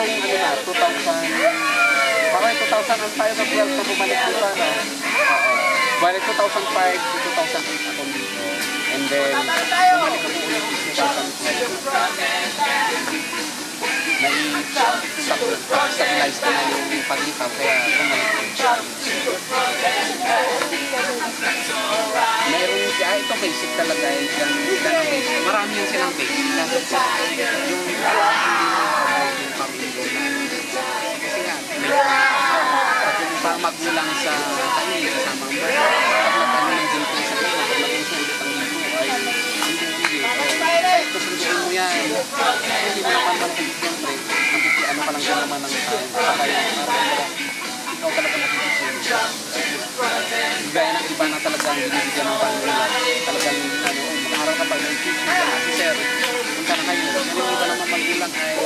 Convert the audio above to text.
nung ano na, 2000, parang 2000 ang tayo na 12 na bumalik ko sa ano. Bali 2005 to 2008 ako dito. And then, bumalik ako ulit is 2012. Nai-stabilize ko na yung paglitaw, kaya bumalik ko. Meron siya, ito basic talaga eh, ganang basic. Marami yan silang basic. Yung pamilyo na. Kasi nga, pag yung parang magulang sa tayo, kasama mo, pag nagano ng ginto sa tayo, pag nag-usulit ang ginto, ay hindi. Kahit kusunduin mo yan, hindi mo naman malapit siyempre, ano pa lang din naman ng tayo. Saka yung ikaw talaga nakikisulit. Gaya ng iba na talagang binibigyan ng panggulang, talagang makaharap ka pa yung future ka si sir, punta na kayo. Yung iba naman magulang ay